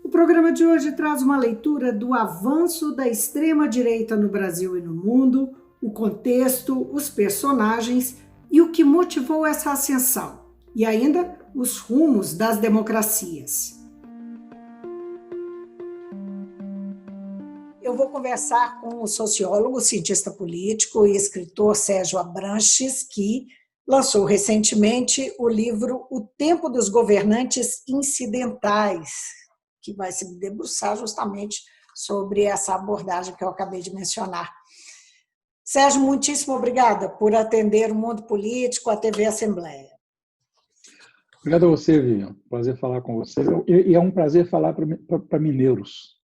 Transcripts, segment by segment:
O programa de hoje traz uma leitura do avanço da extrema-direita no Brasil e no mundo, o contexto, os personagens e o que motivou essa ascensão, e ainda os rumos das democracias. Eu vou conversar com o sociólogo, cientista político e escritor Sérgio Abranches, que lançou recentemente o livro O Tempo dos Governantes Incidentais, que vai se debruçar justamente sobre essa abordagem que eu acabei de mencionar. Sérgio, muitíssimo obrigada por atender o Mundo Político, a TV Assembleia. Obrigado a você, Vivian. Prazer falar com você. E é um prazer falar para mineiros.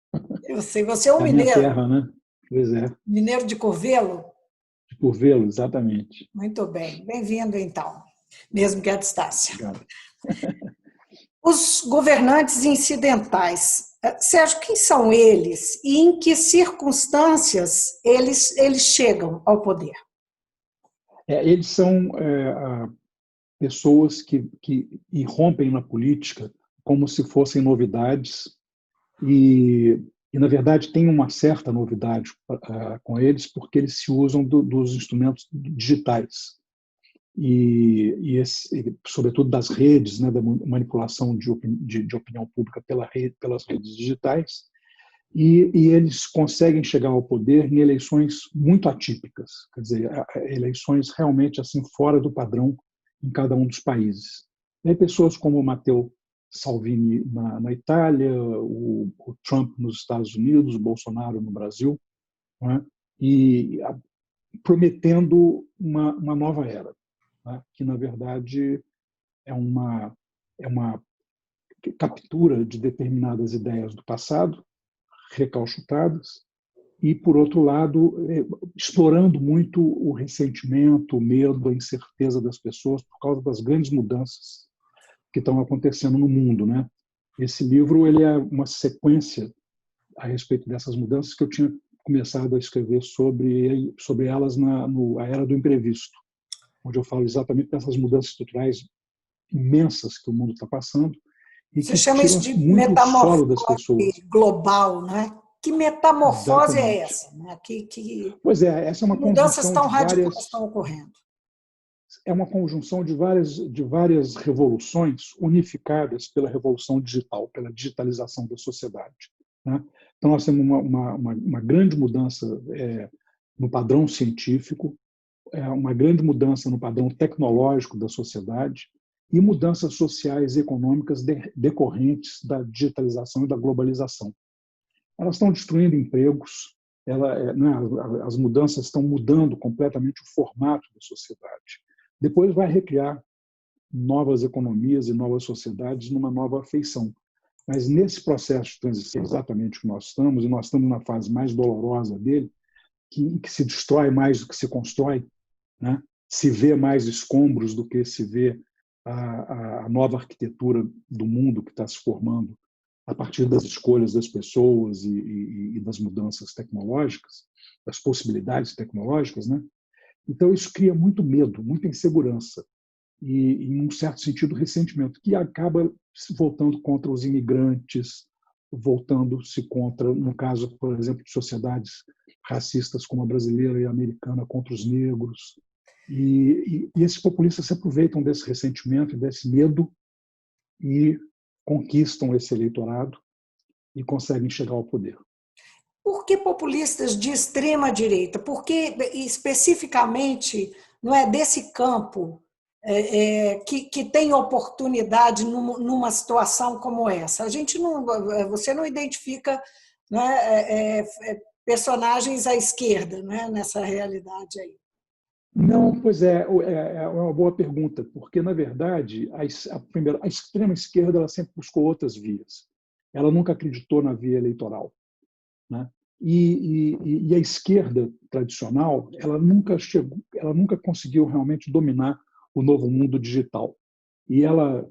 Eu sei, você é um É a minha mineiro. terra, né? Pois é. Mineiro de Curvelo? De Curvelo, exatamente. Muito bem. Bem-vindo, então, mesmo que à distância. Obrigado. Os governantes incidentais. Sérgio, quem são eles e em que circunstâncias eles chegam ao poder? Eles são pessoas que irrompem na política como se fossem novidades e na verdade, tem uma certa novidade com eles porque eles se usam dos instrumentos digitais sobretudo das redes, né, da manipulação de opinião pública pelas redes digitais, e eles conseguem chegar ao poder em eleições muito atípicas, quer dizer, eleições realmente assim fora do padrão em cada um dos países. E aí pessoas como o Matteo Salvini na Itália, o Trump nos Estados Unidos, o Bolsonaro no Brasil, né, e prometendo uma nova era, né, que na verdade é uma captura de determinadas ideias do passado, recalchutadas, e, por outro lado, explorando muito o ressentimento, o medo, a incerteza das pessoas por causa das grandes mudanças que estão acontecendo no mundo, né? Esse livro ele é uma sequência a respeito dessas mudanças que eu tinha começado a escrever sobre elas na Era do Imprevisto, onde eu falo exatamente dessas mudanças estruturais imensas que o mundo está passando e Você que chama tiram isso de muito o solo das pessoas. metamorfose global, né? Que metamorfose é Exatamente. essa? Né? Pois é, essa é uma Mudanças conjunção tão de várias radicais estão ocorrendo? é uma conjunção de várias revoluções unificadas pela revolução digital, pela digitalização da sociedade, né? Então, nós temos uma grande mudança no padrão científico, uma grande mudança no padrão tecnológico da sociedade e mudanças sociais e econômicas decorrentes da digitalização e da globalização. Elas estão destruindo empregos, né, as mudanças estão mudando completamente o formato da sociedade. Depois vai recriar novas economias e novas sociedades numa nova feição. Mas nesse processo de transição, exatamente que nós estamos, e nós estamos na fase mais dolorosa dele, que se destrói mais do que se constrói, né? Se vê mais escombros do que se vê a nova arquitetura do mundo que está se formando a partir das escolhas das pessoas e das mudanças tecnológicas, das possibilidades tecnológicas, né? Então, isso cria muito medo, muita insegurança e, em um certo sentido, ressentimento, que acaba se voltando contra os imigrantes, voltando-se contra, no caso, por exemplo, de sociedades racistas como a brasileira e a americana, contra os negros. E esses populistas se aproveitam desse ressentimento e desse medo e conquistam esse eleitorado e conseguem chegar ao poder. Por que populistas de extrema direita? Porque especificamente não é desse campo que tem oportunidade numa situação como essa. Você não identifica, né, personagens à esquerda, né, nessa realidade aí. Não, pois é uma boa pergunta, porque, na verdade, a extrema-esquerda ela sempre buscou outras vias. Ela nunca acreditou na via eleitoral, né? E a esquerda tradicional ela nunca conseguiu realmente dominar o novo mundo digital. E ela,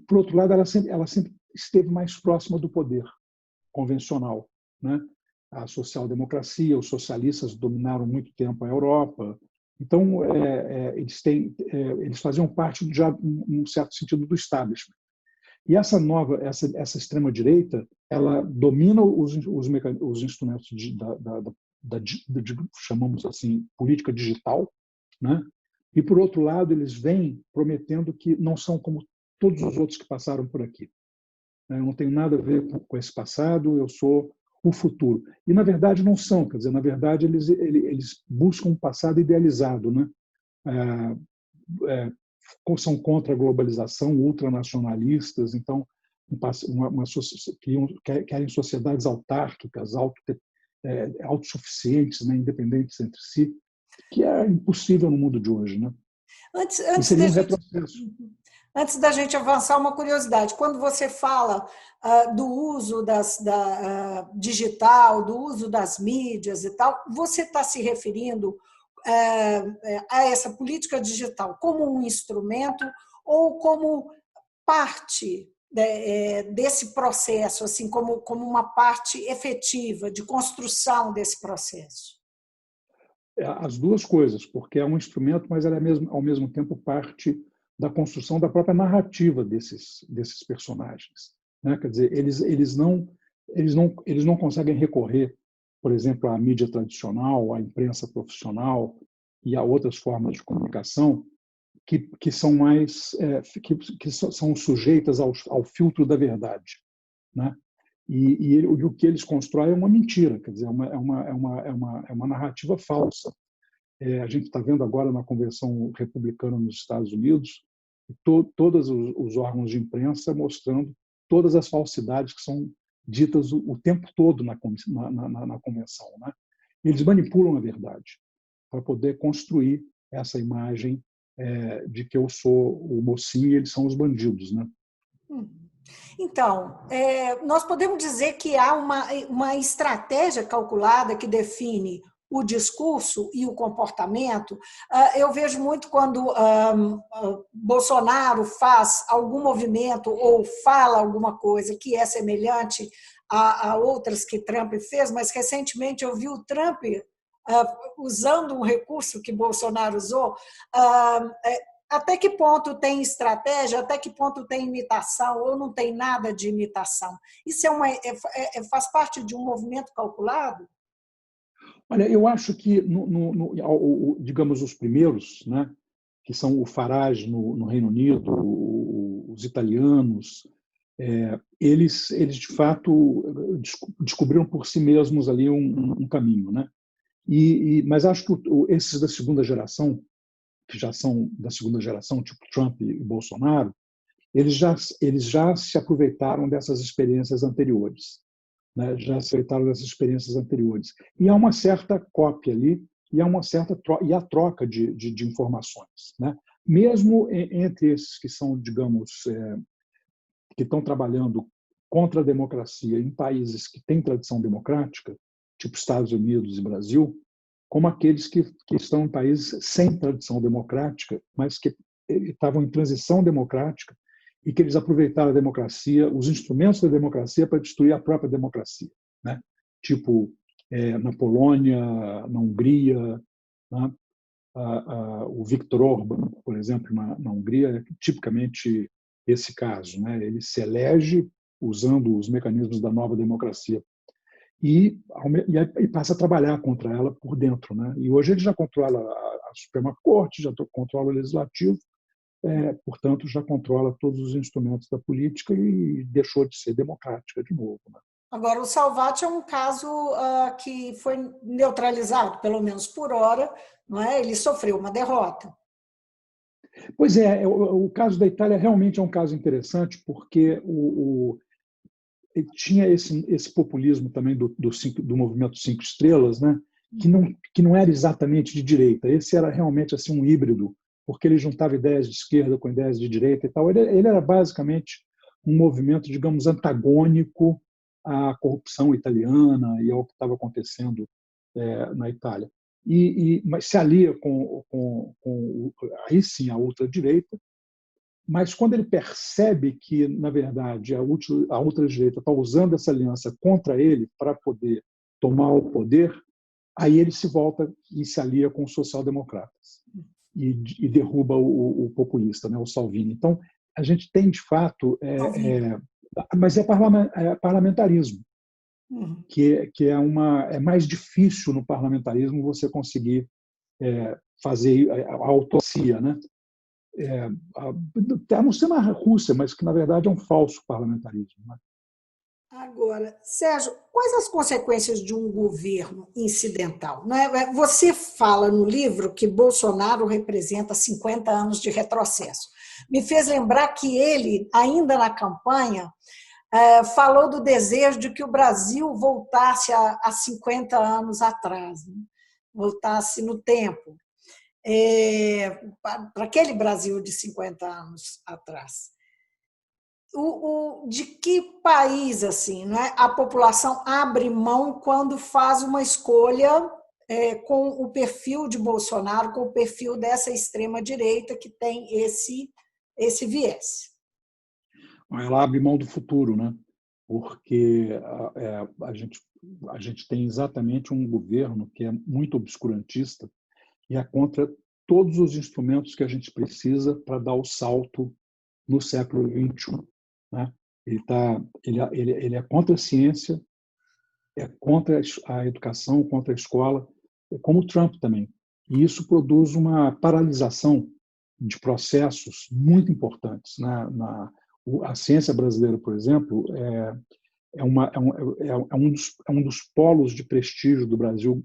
por outro lado, ela sempre esteve mais próxima do poder convencional, né? A social-democracia, os socialistas dominaram muito tempo a Europa. Então, eles faziam parte, já, num certo sentido, do establishment. E essa extrema-direita, ela domina os instrumentos chamamos assim, política digital, né? E, por outro lado, eles vêm prometendo que não são como todos os outros que passaram por aqui. Eu não tenho nada a ver com esse passado, eu sou o futuro. E, na verdade, não são. Quer dizer, na verdade, eles buscam um passado idealizado, né? São contra a globalização, ultranacionalistas, então querem sociedades autárquicas, autossuficientes, né? Independentes entre si, que é impossível no mundo de hoje, né? E seria um retrocesso. Antes da gente avançar, uma curiosidade. Quando você fala do uso digital, do uso das mídias e tal, você está se referindo a essa política digital como um instrumento ou como parte desse processo, assim, como uma parte efetiva de construção desse processo? As duas coisas, porque é um instrumento, mas ela é ao mesmo tempo parte da construção da própria narrativa desses personagens, né? Quer dizer, eles não conseguem recorrer, por exemplo, à mídia tradicional, à imprensa profissional e a outras formas de comunicação que são mais que são sujeitas ao filtro da verdade, né? E o que eles constroem é uma mentira, quer dizer, é uma narrativa falsa. A gente está vendo agora na convenção republicana nos Estados Unidos todos os órgãos de imprensa mostrando todas as falsidades que são ditas o tempo todo na convenção, né? Eles manipulam a verdade para poder construir essa imagem de que eu sou o mocinho e eles são os bandidos, né? Então, nós podemos dizer que há uma estratégia calculada que define o discurso e o comportamento. Eu vejo muito quando Bolsonaro faz algum movimento ou fala alguma coisa que é semelhante a outras que Trump fez, mas recentemente eu vi o Trump usando um recurso que Bolsonaro usou. Até que ponto tem estratégia, até que ponto tem imitação ou não tem nada de imitação? Isso faz parte de um movimento calculado? Olha, eu acho que, digamos, os primeiros, né, que são o Farage no Reino Unido, os italianos, eles de fato descobriram por si mesmos ali um caminho, né? Mas acho que esses da segunda geração, que já são da segunda geração, tipo Trump e Bolsonaro, eles já se aproveitaram dessas experiências anteriores, né? Já se aproveitaram dessas experiências anteriores. E há uma certa cópia ali, e há uma certa a troca de informações, né? Mesmo entre esses que são, digamos, que estão trabalhando contra a democracia em países que têm tradição democrática, tipo Estados Unidos e Brasil, como aqueles que estão em países sem tradição democrática, mas que estavam em transição democrática e que eles aproveitaram a democracia, os instrumentos da democracia, para destruir a própria democracia, né? Tipo na Polônia, na Hungria, né? O Viktor Orbán, por exemplo, na Hungria, é tipicamente esse caso, né? Ele se elege usando os mecanismos da nova democracia e passa a trabalhar contra ela por dentro, né? E hoje ele já controla a Suprema Corte, já controla o Legislativo, portanto já controla todos os instrumentos da política e deixou de ser democrática de novo, né? Agora, o Salvati é um caso que foi neutralizado, pelo menos por hora, não é? Ele sofreu uma derrota. Pois o caso da Itália realmente é um caso interessante, porque tinha esse populismo também do movimento Cinco Estrelas, né? Que não era exatamente de direita. Esse era realmente assim um híbrido, porque ele juntava ideias de esquerda com ideias de direita e tal. Ele era basicamente um movimento, digamos, antagônico à corrupção italiana e ao que estava acontecendo na Itália. Mas se alia aí sim a ultradireita, mas quando ele percebe que, na verdade, a ultradireita está usando essa aliança contra ele para poder tomar o poder, aí ele se volta e se alia com os social-democratas e derruba o populista, né, o Salvini. Então, a gente tem, de fato, mas é parlamentarismo, Uhum. que é mais difícil no parlamentarismo você conseguir fazer a autocia, né? A não ser na Rússia, mas que, na verdade, é um falso parlamentarismo. Né? Agora, Sérgio, quais as consequências de um governo incidental? Não é? Você fala no livro que Bolsonaro representa 50 anos de retrocesso. Me fez lembrar que ele, ainda na campanha, falou do desejo de que o Brasil voltasse a 50 anos atrás, né? Voltasse no tempo, para aquele Brasil de 50 anos atrás. De que país assim, não é? A população abre mão quando faz uma escolha com o perfil de Bolsonaro, com o perfil dessa extrema-direita que tem esse viés? Ela abre mão do futuro, né? Porque a gente tem exatamente um governo que é muito obscurantista e é contra todos os instrumentos que a gente precisa para dar o salto no século XXI. Né? Ele é contra a ciência, é contra a educação, contra a escola, como o Trump também. E isso produz uma paralisação de processos muito importantes. A ciência brasileira, por exemplo, é um dos polos de prestígio do Brasil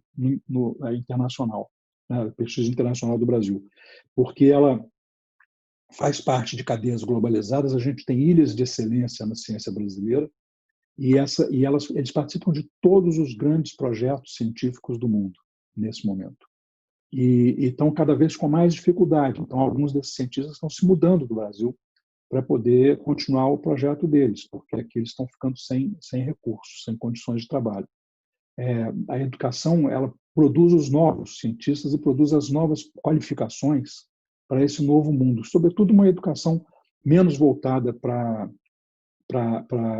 internacional, né? Prestígio internacional do Brasil, porque ela faz parte de cadeias globalizadas. A gente tem ilhas de excelência na ciência brasileira eles participam de todos os grandes projetos científicos do mundo nesse momento. E estão cada vez com mais dificuldade. Então, alguns desses cientistas estão se mudando do Brasil para poder continuar o projeto deles, porque aqui eles estão ficando sem recursos, sem condições de trabalho. A educação, ela produz os novos cientistas e produz as novas qualificações para esse novo mundo, sobretudo uma educação menos voltada para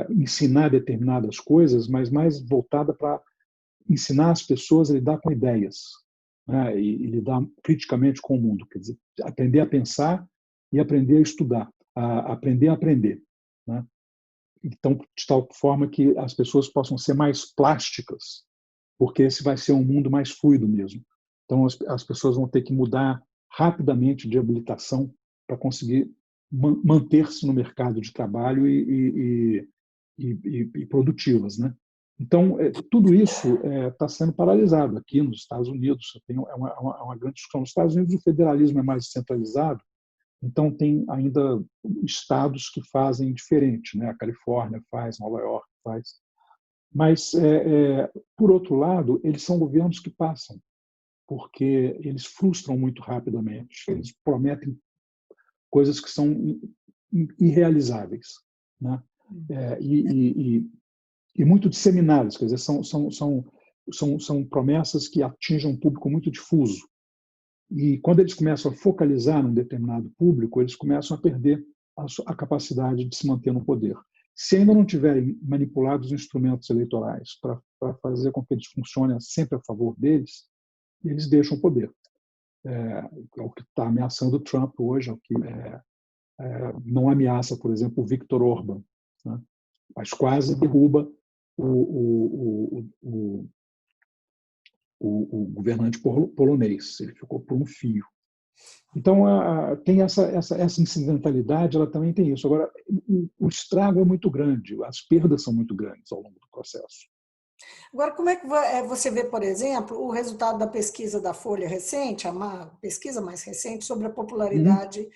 ensinar determinadas coisas, mas mais voltada para ensinar as pessoas a lidar com ideias, né? E lidar criticamente com o mundo, quer dizer, aprender a pensar e aprender a estudar, aprender a aprender, né? Então, de tal forma que as pessoas possam ser mais plásticas, porque esse vai ser um mundo mais fluido mesmo. Então, as pessoas vão ter que mudar rapidamente de habilitação para conseguir manter-se no mercado de trabalho e produtivas, né? Então, tudo isso está sendo paralisado aqui nos Estados Unidos. Uma grande discussão. Nos Estados Unidos, o federalismo é mais centralizado, então tem ainda estados que fazem diferente, né? A Califórnia faz, Nova York faz. Mas, por outro lado, eles são governos que passam, porque eles frustram muito rapidamente. Eles prometem coisas que são irrealizáveis, né? E muito disseminadas, quer dizer, são promessas que atingem um público muito difuso. E quando eles começam a focalizar num determinado público, eles começam a perder a capacidade de se manter no poder. Se ainda não tiverem manipulado os instrumentos eleitorais para fazer com que eles funcionem sempre a favor deles, eles deixam o poder. É o que está ameaçando o Trump hoje, é o que não ameaça, por exemplo, o Viktor Orbán, né? Mas quase derruba o governante polonês. Ele ficou por um fio. Então, tem essa incidentalidade, ela também tem isso. Agora, o estrago é muito grande, as perdas são muito grandes ao longo do processo. Agora, como é que você vê, por exemplo, o resultado da pesquisa da Folha recente, a pesquisa mais recente sobre a popularidade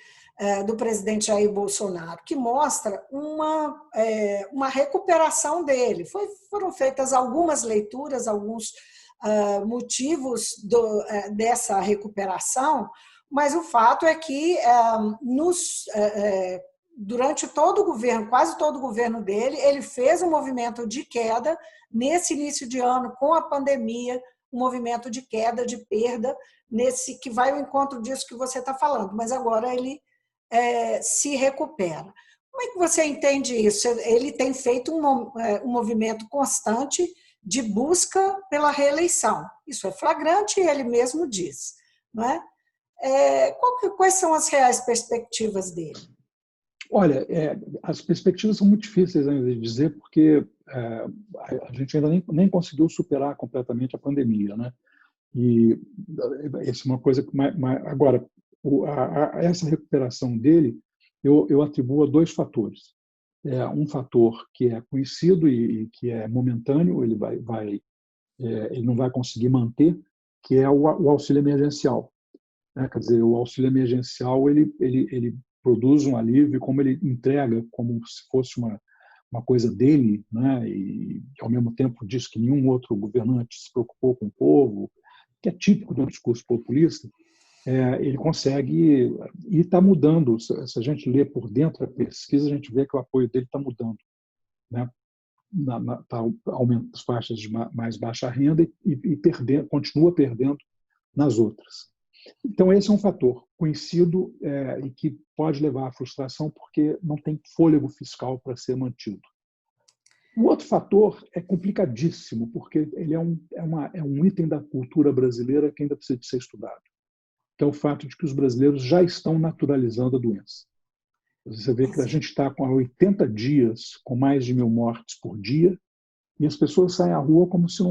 do presidente Jair Bolsonaro, que mostra uma recuperação dele. Foram feitas algumas leituras, alguns motivos dessa recuperação, mas o fato é que durante todo o governo, quase todo o governo dele, ele fez um movimento de queda nesse início de ano, com a pandemia, um movimento de queda, de perda, nesse que vai ao encontro disso que você está falando, mas agora ele se recupera. Como é que você entende isso? Ele tem feito um movimento constante de busca pela reeleição. Isso é flagrante, ele mesmo diz. Não é? Quais são as reais perspectivas dele? Olha, as perspectivas são muito difíceis ainda de dizer, porque a gente ainda nem conseguiu superar completamente a pandemia, né? E essa é uma coisa que... Agora, essa recuperação dele, eu atribuo a dois fatores. Um fator que é conhecido e que é momentâneo, ele não vai conseguir manter, que é o auxílio emergencial, né? Quer dizer, o auxílio emergencial ele produz um alívio, como ele entrega como se fosse uma coisa dele, né? E ao mesmo tempo diz que nenhum outro governante se preocupou com o povo, que é típico do discurso populista. Ele consegue, e está mudando. Se a gente lê por dentro a pesquisa, a gente vê que o apoio dele está mudando, né? Tá aumentando as faixas de mais baixa renda e continua perdendo nas outras. Então, esse é um fator conhecido e que pode levar à frustração porque não tem fôlego fiscal para ser mantido. O outro fator é complicadíssimo, porque ele é um item da cultura brasileira que ainda precisa de ser estudado, que é o fato de que os brasileiros já estão naturalizando a doença. Você vê que a gente está com 80 dias com mais de 1.000 mortes por dia e as pessoas saem à rua como se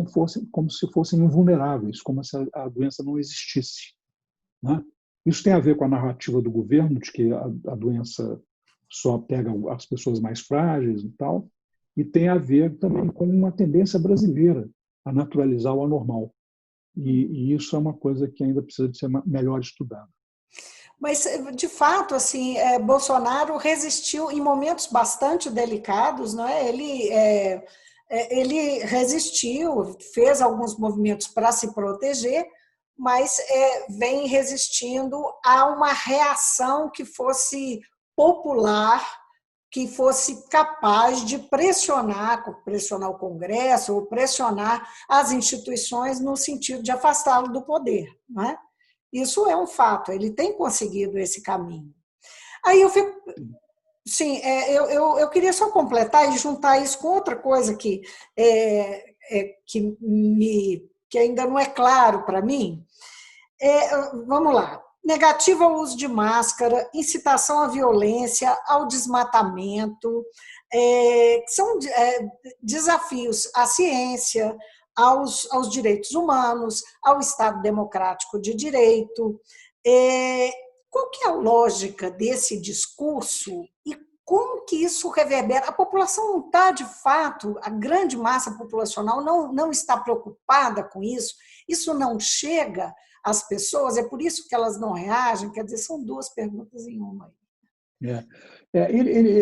fossem invulneráveis, como se a doença não existisse, né? Isso tem a ver com a narrativa do governo de que a doença só pega as pessoas mais frágeis e tal, e tem a ver também com uma tendência brasileira a naturalizar o anormal. E isso é uma coisa que ainda precisa de ser melhor estudada. Mas, de fato, assim, Bolsonaro resistiu em momentos bastante delicados, não é? Ele resistiu, fez alguns movimentos para se proteger, mas vem resistindo a uma reação que fosse popular, que fosse capaz de pressionar o Congresso ou pressionar as instituições no sentido de afastá-lo do poder, não é? Isso é um fato, ele tem conseguido esse caminho. Aí eu fico. Sim, eu queria só completar e juntar isso com outra coisa que ainda não é claro para mim. Vamos lá. Negativa ao uso de máscara, incitação à violência, ao desmatamento, são desafios à ciência, aos direitos humanos, ao Estado democrático de direito. Qual que é a lógica desse discurso e como que isso reverbera? A população não está, de fato, a grande massa populacional não está preocupada com isso, isso não chega às pessoas, é por isso que elas não reagem? Quer dizer, são duas perguntas em uma.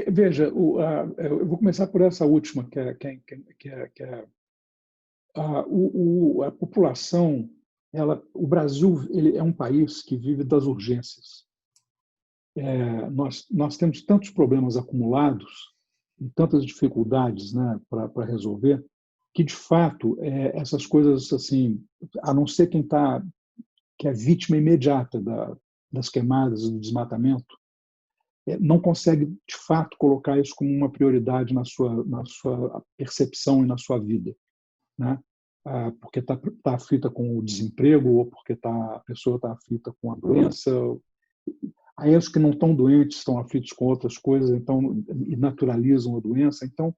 Veja, eu vou começar por essa última, que é a população. O Brasil ele é um país que vive das urgências. Nós temos tantos problemas acumulados e tantas dificuldades, né, para resolver, que, de fato, essas coisas, assim, a não ser que é vítima imediata das queimadas e do desmatamento, não consegue, de fato, colocar isso como uma prioridade na sua percepção e na sua vida, né? Porque está aflita com o desemprego ou porque a pessoa está aflita com a doença. Aí os que não estão doentes estão aflitos com outras coisas, então, e naturalizam a doença. Então,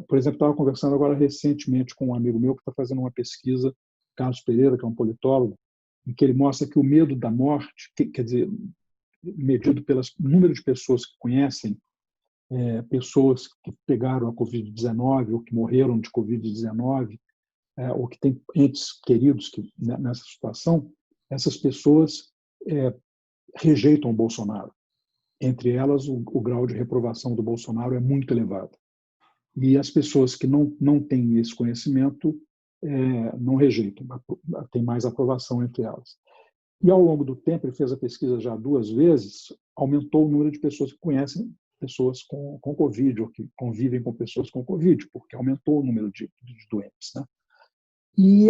por exemplo, estava conversando agora recentemente com um amigo meu que está fazendo uma pesquisa, Carlos Pereira, que é um politólogo, em que ele mostra que o medo da morte, quer dizer, medido pelo número de pessoas que conhecem pessoas que pegaram a Covid-19 ou que morreram de Covid-19, ou que têm entes queridos nessa situação, essas pessoas rejeitam o Bolsonaro. Entre elas, o grau de reprovação do Bolsonaro é muito elevado. E as pessoas que não têm esse conhecimento não rejeitam, tem mais aprovação entre elas. E, ao longo do tempo, ele fez a pesquisa já 2 vezes, aumentou o número de pessoas que conhecem pessoas com Covid, ou que convivem com pessoas com Covid, porque aumentou o número de doentes, né? E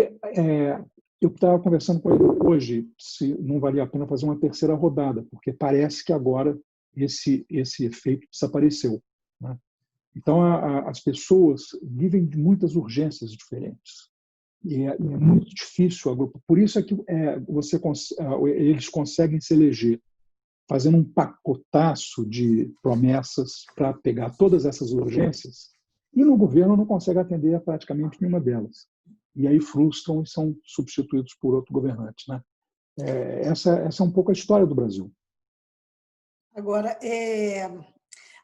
eu estava conversando com ele hoje se não valia a pena fazer uma terceira rodada, porque parece que agora esse efeito desapareceu, né? Então, as pessoas vivem de muitas urgências diferentes. E é muito difícil agrupar. Por isso é que eles conseguem se eleger fazendo um pacotaço de promessas para pegar todas essas urgências, e no governo não consegue atender a praticamente nenhuma delas. E aí frustram e são substituídos por outro governante, né? Essa é um pouco a história do Brasil. Agora,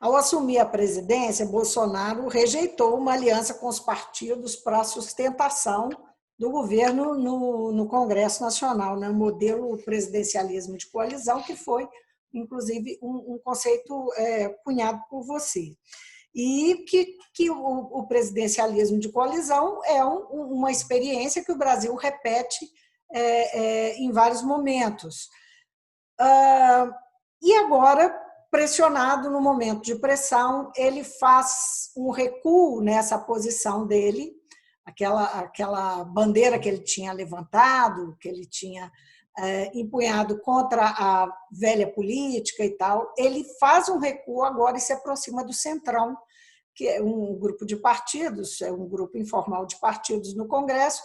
ao assumir a presidência, Bolsonaro rejeitou uma aliança com os partidos para a sustentação do governo no Congresso Nacional, né? O modelo presidencialismo de coalizão, que foi, inclusive, um conceito cunhado por você. E que o presidencialismo de coalizão é uma experiência que o Brasil repete em vários momentos. E agora, pressionado no momento de pressão, ele faz um recuo nessa posição dele, aquela bandeira que ele tinha levantado, que ele tinha empunhado contra a velha política e tal. Ele faz um recuo agora e se aproxima do Centrão, que é um grupo de partidos, é um grupo informal de partidos no Congresso,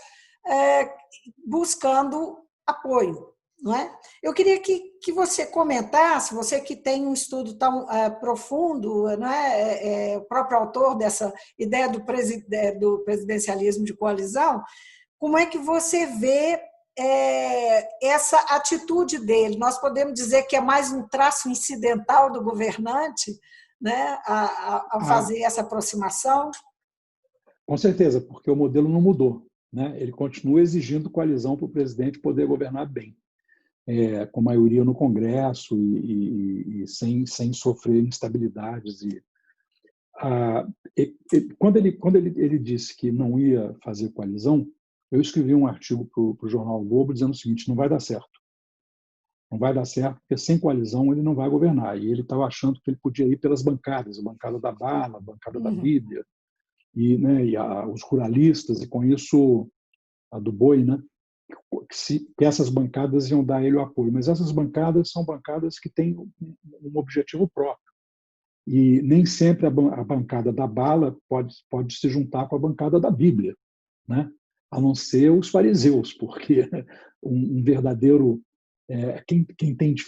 buscando apoio. Não é? Eu queria que você comentasse, você que tem um estudo tão profundo, não é? O próprio autor dessa ideia do presidencialismo de coalizão, como é que você vê essa atitude dele? Nós podemos dizer que é mais um traço incidental do governante, né, a fazer essa aproximação? Com certeza, porque o modelo não mudou, né? Ele continua exigindo coalizão para o presidente poder governar bem. Com maioria no Congresso e sem sofrer instabilidades. Quando ele disse que não ia fazer coalizão, eu escrevi um artigo para o jornal o Globo dizendo o seguinte: não vai dar certo. Não vai dar certo, porque sem coalizão ele não vai governar. E ele estava achando que ele podia ir pelas bancadas, a bancada da bala, a bancada da Bíblia, os ruralistas, e com isso a do boi, né? Que essas bancadas iam dar ele o apoio. Mas essas bancadas são bancadas que têm um objetivo próprio. E nem sempre a bancada da bala pode se juntar com a bancada da Bíblia, né? A não ser os fariseus, porque um verdadeiro... quem tem de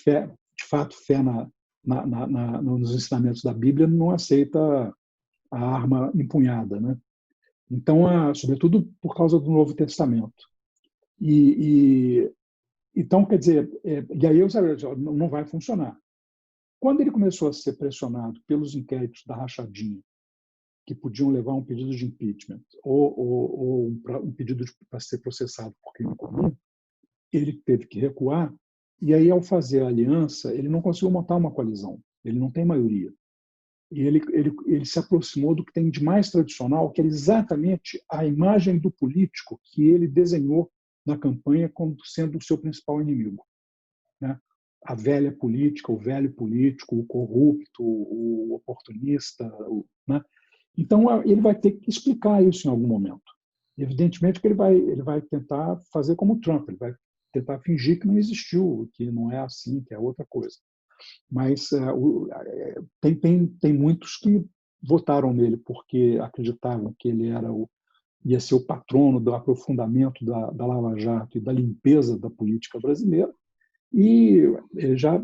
fato fé nos ensinamentos da Bíblia não aceita a arma empunhada, né? Então, sobretudo por causa do Novo Testamento. Então, quer dizer, e aí eu sabia, não vai funcionar. Quando ele começou a ser pressionado pelos inquéritos da rachadinha, que podiam levar a um pedido de impeachment ou um pedido para ser processado por crime comum, ele teve que recuar. E aí, ao fazer a aliança, ele não conseguiu montar uma coalizão. Ele não tem maioria. E ele se aproximou do que tem de mais tradicional, que é exatamente a imagem do político que ele desenhou na campanha como sendo o seu principal inimigo, né? A velha política, o velho político, o corrupto, o oportunista, né? Então ele vai ter que explicar isso em algum momento. Evidentemente que ele vai tentar fazer como o Trump, ele vai tentar fingir que não existiu, que não é assim, que é outra coisa. Mas tem muitos que votaram nele porque acreditavam que ele ia ser o patrono do aprofundamento da Lava Jato e da limpeza da política brasileira. E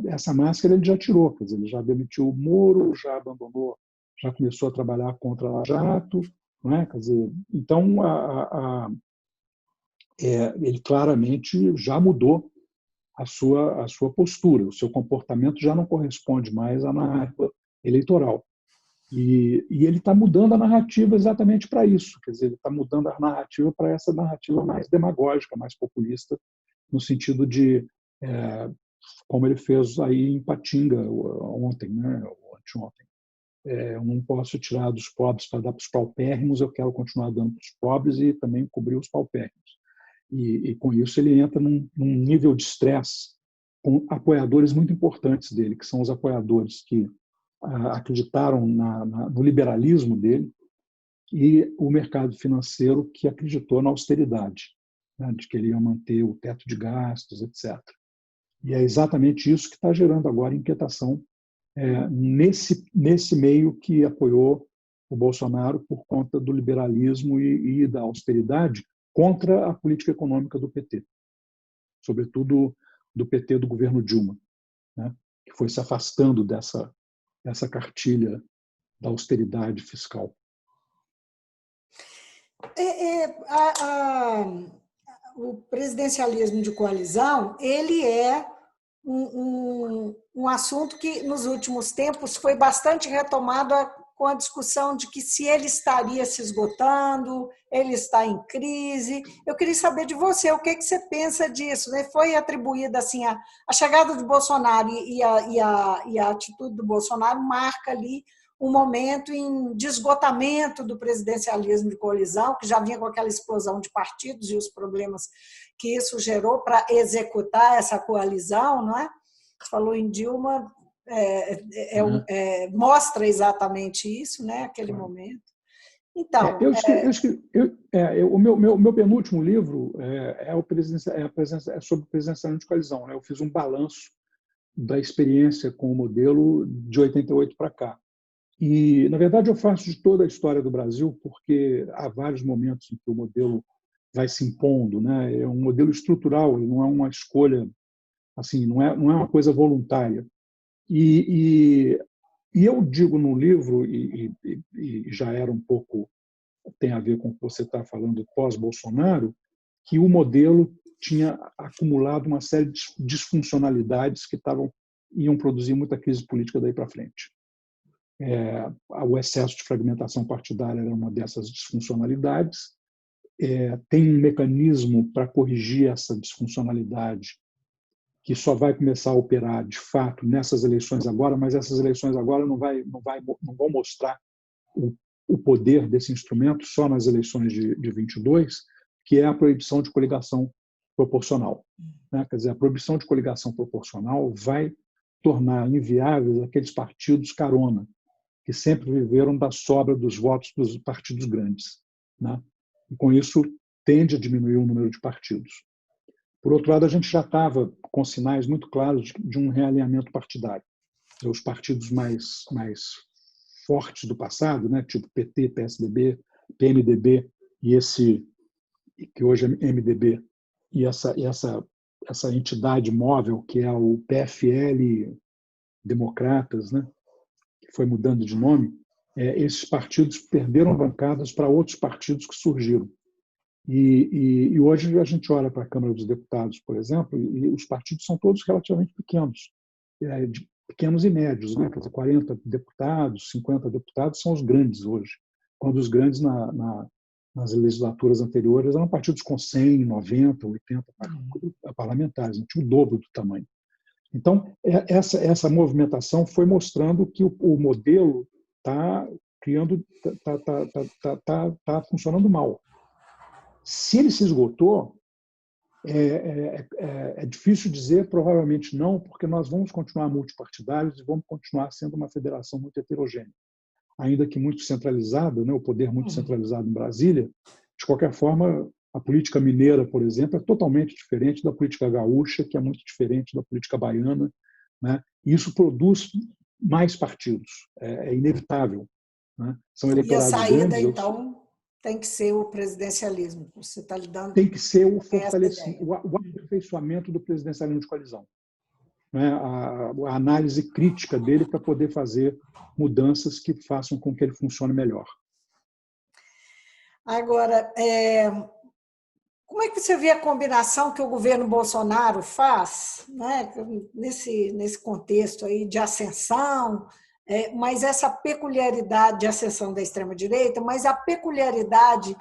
essa máscara ele já tirou, quer dizer, ele já demitiu o Moro, já abandonou, já começou a trabalhar contra a Lava Jato, não é? Quer dizer, então ele claramente já mudou a sua postura, o seu comportamento já não corresponde mais à narrativa eleitoral. E ele está mudando a narrativa exatamente para isso, quer dizer, ele está mudando a narrativa para essa narrativa mais demagógica, mais populista, no sentido de, como ele fez aí em Patinga ontem, né, ou anteontem. Eu não posso tirar dos pobres para dar para os paupérrimos, eu quero continuar dando para os pobres e também cobrir os paupérrimos. E com isso ele entra num nível de estresse com apoiadores muito importantes dele, que são os apoiadores que acreditaram no liberalismo dele e o mercado financeiro que acreditou na austeridade, né, de que ele ia manter o teto de gastos, etc. E é exatamente isso que está gerando agora inquietação nesse meio que apoiou o Bolsonaro por conta do liberalismo e da austeridade contra a política econômica do PT, sobretudo do PT do governo Dilma, né? que foi se afastando dessa cartilha da austeridade fiscal. O presidencialismo de coalizão, ele é um assunto que, nos últimos tempos, foi bastante retomado com a discussão de que se ele estaria se esgotando, ele está em crise. Eu queria saber de você, o que você pensa disso? Né? Foi atribuída assim, a chegada de Bolsonaro e a atitude do Bolsonaro marca ali um momento de esgotamento do presidencialismo de coalizão, que já vinha com aquela explosão de partidos e os problemas que isso gerou para executar essa coalizão, não é? Você falou em Dilma, mostra exatamente isso, né? Aquele momento. Então, o meu penúltimo livro é sobre o presidencialismo de coalizão. Né? Eu fiz um balanço da experiência com o modelo de 88 para cá. E, na verdade, eu faço de toda a história do Brasil, porque há vários momentos em que o modelo vai se impondo. Né? É um modelo estrutural, não é uma escolha, assim, não é uma coisa voluntária. E eu digo no livro, e já era um pouco, tem a ver com o que você está falando pós-Bolsonaro, que o modelo tinha acumulado uma série de disfuncionalidades que iam produzir muita crise política daí para frente. O excesso de fragmentação partidária era uma dessas disfuncionalidades. Tem um mecanismo para corrigir essa disfuncionalidade que só vai começar a operar de fato nessas eleições agora, mas essas eleições agora não vão mostrar o poder desse instrumento só nas eleições de 22, que é a proibição de coligação proporcional. Né? Quer dizer, a proibição de coligação proporcional vai tornar inviáveis aqueles partidos carona, que sempre viveram da sobra dos votos dos partidos grandes. Né? E, com isso, tende a diminuir o número de partidos. Por outro lado, a gente já estava com sinais muito claros de um realinhamento partidário. Os partidos mais fortes do passado, né, tipo PT, PSDB, PMDB e esse que hoje é MDB, e essa entidade móvel que é o PFL Democratas, né, que foi mudando de nome, esses partidos perderam bancadas para outros partidos que surgiram. E hoje a gente olha para a Câmara dos Deputados, por exemplo, e os partidos são todos relativamente pequenos, pequenos e médios, né? Quer dizer, 40 deputados, 50 deputados são os grandes hoje, quando os grandes nas legislaturas anteriores eram partidos com 100, 90, 80 parlamentares, não tinha o dobro do tamanho. Então, essa movimentação foi mostrando que o modelo está funcionando mal. Se ele se esgotou, é difícil dizer, provavelmente não, porque nós vamos continuar multipartidários e vamos continuar sendo uma federação muito heterogênea. Ainda que muito centralizada, né, o poder muito centralizado em Brasília, de qualquer forma, a política mineira, por exemplo, é totalmente diferente da política gaúcha, que é muito diferente da política baiana. Né? E isso produz mais partidos, é inevitável. Né? São eleitorados grandes. E a saída, grandes, então, tem que ser o presidencialismo. Você está lidando. Tem que ser o fortalecimento, o aperfeiçoamento do presidencialismo de coalizão. Né? A análise crítica dele para poder fazer mudanças que façam com que ele funcione melhor. Agora, como é que você vê a combinação que o governo Bolsonaro faz, né, nesse contexto aí de ascensão, mas essa peculiaridade de ascensão da extrema-direita, mas a peculiaridade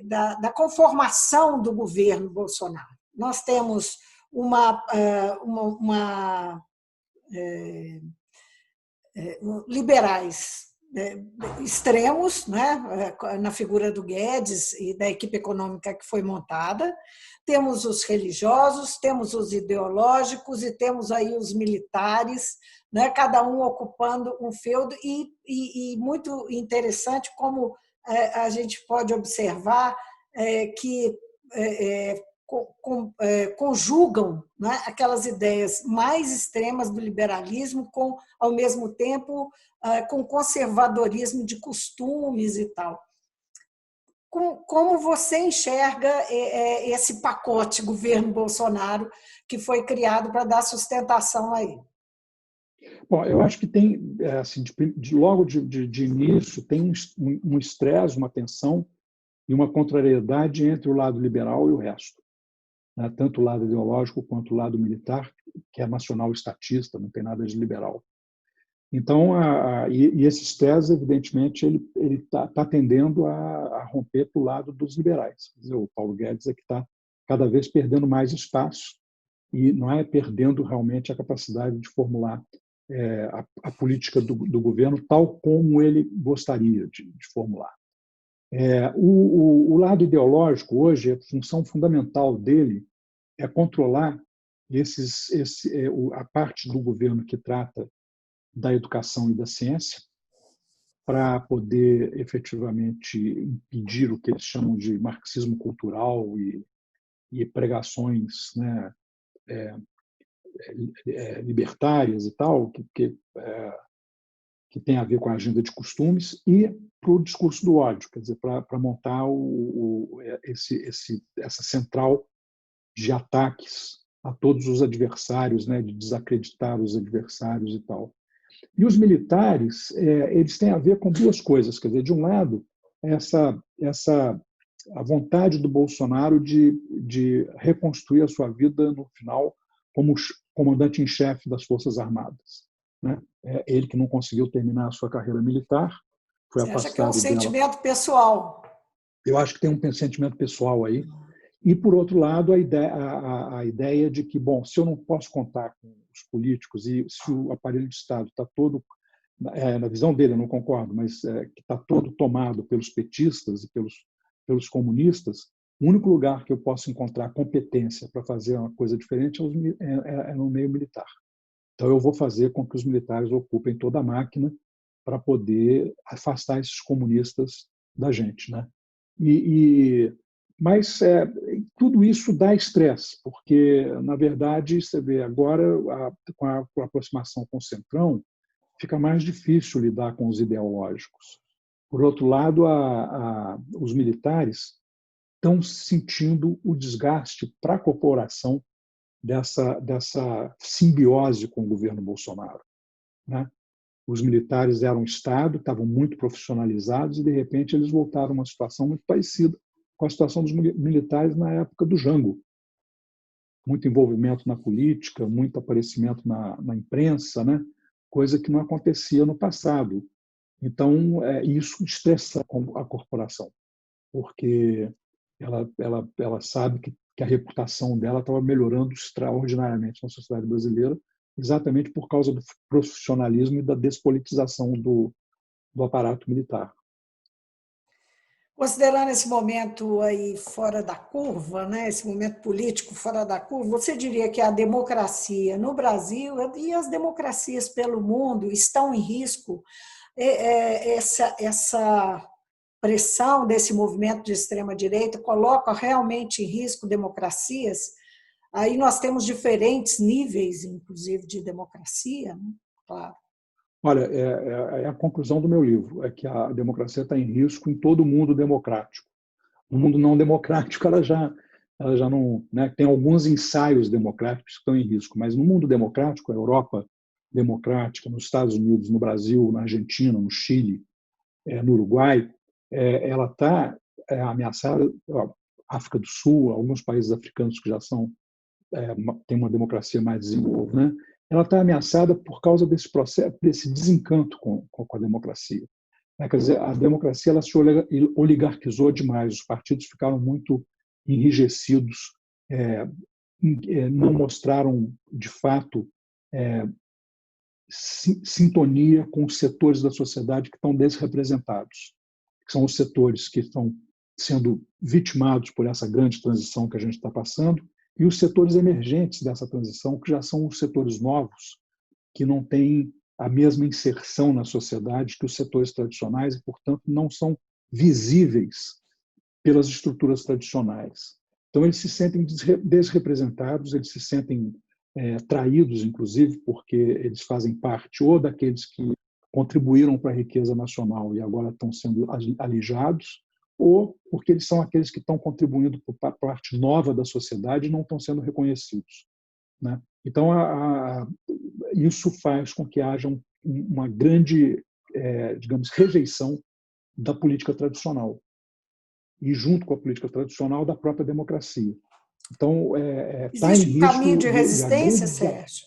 da conformação do governo Bolsonaro? Nós temos liberais extremos, né, na figura do Guedes e da equipe econômica que foi montada, temos os religiosos, temos os ideológicos e temos aí os militares, né, cada um ocupando um feudo, e muito interessante como a gente pode observar que conjugam, né, aquelas ideias mais extremas do liberalismo com, ao mesmo tempo, com conservadorismo de costumes e tal. como você enxerga esse pacote governo Bolsonaro que foi criado para dar sustentação a ele? Bom, eu acho que tem, assim, logo de início, tem um estresse, uma tensão e uma contrariedade entre o lado liberal e o resto, né? Tanto o lado ideológico quanto o lado militar, que é nacional estatista, não tem nada de liberal. Então, e esse estresse, evidentemente, ele está tendendo a romper para o lado dos liberais. Quer dizer, o Paulo Guedes é que está cada vez perdendo mais espaço e não é perdendo realmente a capacidade de formular a política do governo tal como ele gostaria de formular. O lado ideológico, hoje, a função fundamental dele é controlar a parte do governo que trata da educação e da ciência, para poder efetivamente impedir o que eles chamam de marxismo cultural e pregações, né, libertárias e tal, que tem a ver com a agenda de costumes, e para o discurso do ódio, quer dizer, para montar essa central de ataques a todos os adversários, né, de desacreditar os adversários e tal. E os militares, eles têm a ver com duas coisas, quer dizer, de um lado, a vontade do Bolsonaro de reconstruir a sua vida no final como comandante em chefe das Forças Armadas, né? Ele que não conseguiu terminar a sua carreira militar, foi Você acha que é um afastado dela. sentimento pessoal? Eu acho que tem um sentimento pessoal aí. E, por outro lado, a ideia de que, bom, se eu não posso contar com os políticos e se o aparelho de Estado está todo, na visão dele, eu não concordo, mas que está todo tomado pelos petistas e pelos comunistas, o único lugar que eu posso encontrar competência para fazer uma coisa diferente é no meio militar. Então, eu vou fazer com que os militares ocupem toda a máquina para poder afastar esses comunistas da gente, né? Mas tudo isso dá estresse, porque, na verdade, você vê agora, com a aproximação com o Centrão, fica mais difícil lidar com os ideológicos. Por outro lado, os militares estão sentindo o desgaste para a corporação dessa simbiose com o governo Bolsonaro, né? Os militares eram Estado, estavam muito profissionalizados e, de repente, eles voltaram a uma situação muito parecida com a situação dos militares na época do Jango. Muito envolvimento na política, muito aparecimento na imprensa, né? Coisa que não acontecia no passado. Então, isso estressa a corporação, porque ela sabe que a reputação dela estava melhorando extraordinariamente na sociedade brasileira, exatamente por causa do profissionalismo e da despolitização do aparato militar. Considerando esse momento aí fora da curva, né, esse momento político fora da curva, você diria que a democracia no Brasil e as democracias pelo mundo estão em risco? Essa pressão desse movimento de extrema-direita coloca realmente em risco democracias? Aí nós temos diferentes níveis, inclusive, de democracia, né? Claro. Olha, é a conclusão do meu livro, é que a democracia está em risco em todo o mundo democrático. No mundo não democrático, ela já não, né, tem alguns ensaios democráticos que estão em risco, mas no mundo democrático, a Europa democrática, nos Estados Unidos, no Brasil, na Argentina, no Chile, no Uruguai, ela está ameaçada. África do Sul, alguns países africanos que já têm uma democracia mais desenvolvida, né? Ela está ameaçada por causa desse processo, desse desencanto com a democracia. Quer dizer, a democracia ela se oligarquizou demais, os partidos ficaram muito enrijecidos, não mostraram, de fato, sintonia com os setores da sociedade que estão desrepresentados, que são os setores que estão sendo vitimados por essa grande transição que a gente está passando, e os setores emergentes dessa transição, que já são os setores novos, que não têm a mesma inserção na sociedade que os setores tradicionais e, portanto, não são visíveis pelas estruturas tradicionais. Então, eles se sentem desrepresentados, eles se sentem traídos, inclusive, porque eles fazem parte ou daqueles que contribuíram para a riqueza nacional e agora estão sendo alijados, ou porque eles são aqueles que estão contribuindo para a parte nova da sociedade e não estão sendo reconhecidos, né? Então, isso faz com que haja uma grande, digamos, rejeição da política tradicional e, junto com a política tradicional, da própria democracia. Então, está em Existe um caminho risco de e a grande resistência, Sérgio?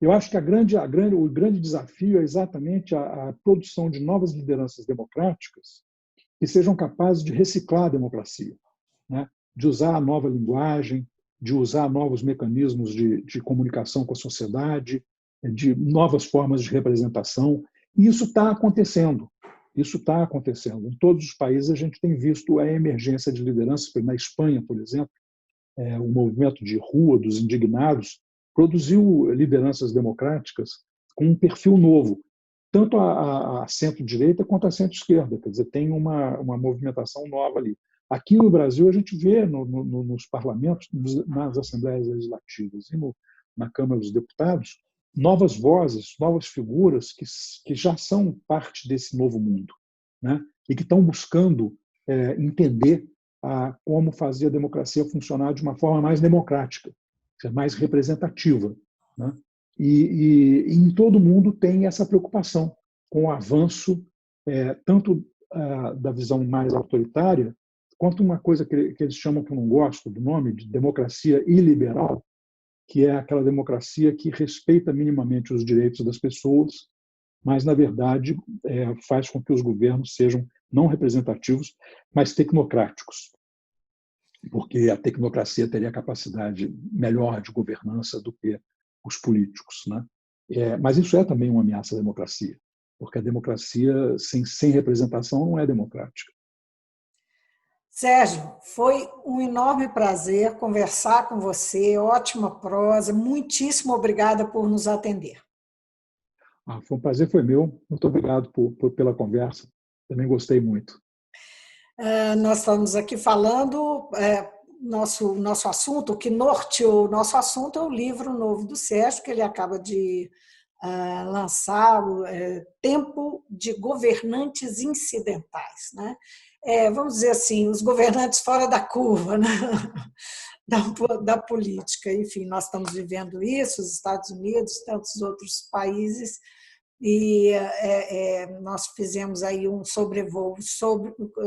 eu acho que o grande desafio é exatamente a produção de novas lideranças democráticas que sejam capazes de reciclar a democracia, né? De usar a nova linguagem, de usar novos mecanismos de comunicação com a sociedade, de novas formas de representação. E isso está acontecendo. Isso está acontecendo. Em todos os países a gente tem visto a emergência de lideranças. Na Espanha, por exemplo, o movimento de rua dos indignados produziu lideranças democráticas com um perfil novo, tanto a centro-direita quanto a centro-esquerda. Quer dizer, tem uma movimentação nova ali. Aqui no Brasil, a gente vê nos parlamentos, nas assembleias legislativas e na Câmara dos Deputados, novas vozes, novas figuras que já são parte desse novo mundo, né? E que estão buscando entender como fazer a democracia funcionar de uma forma mais democrática, mais representativa, né? E em todo mundo tem essa preocupação com o avanço tanto da visão mais autoritária, quanto uma coisa que eles chamam, que eu não gosto do nome, de democracia iliberal, que é aquela democracia que respeita minimamente os direitos das pessoas, mas, na verdade, faz com que os governos sejam não representativos, mas tecnocráticos, porque a tecnocracia teria capacidade melhor de governança do que os políticos, né? Mas isso é também uma ameaça à democracia, porque a democracia sem representação não é democrática. Sérgio, foi um enorme prazer conversar com você, ótima prosa, muitíssimo obrigada por nos atender. Foi um prazer, foi meu. Muito obrigado pela conversa. Também gostei muito. Nós estamos aqui falando, nosso assunto, o que norteou o nosso assunto é o livro novo do Sérgio, que ele acaba de lançar, Tempo de Governantes Incidentais, né? Vamos dizer assim, os governantes fora da curva, né? da política. Enfim, nós estamos vivendo isso, os Estados Unidos, tantos outros países, e nós fizemos aí um sobrevoo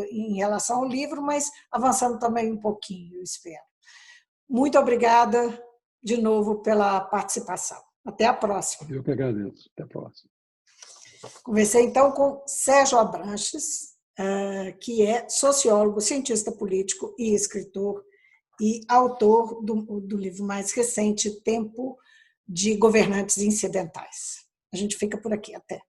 em relação ao livro, mas avançando também um pouquinho, eu espero. Muito obrigada de novo pela participação. Até a próxima. Eu que agradeço. Até a próxima. Conversei então com Sérgio Abranches, que é sociólogo, cientista político e escritor, e autor do livro mais recente, Tempo de Governantes Incidentais. A gente fica por aqui. Até.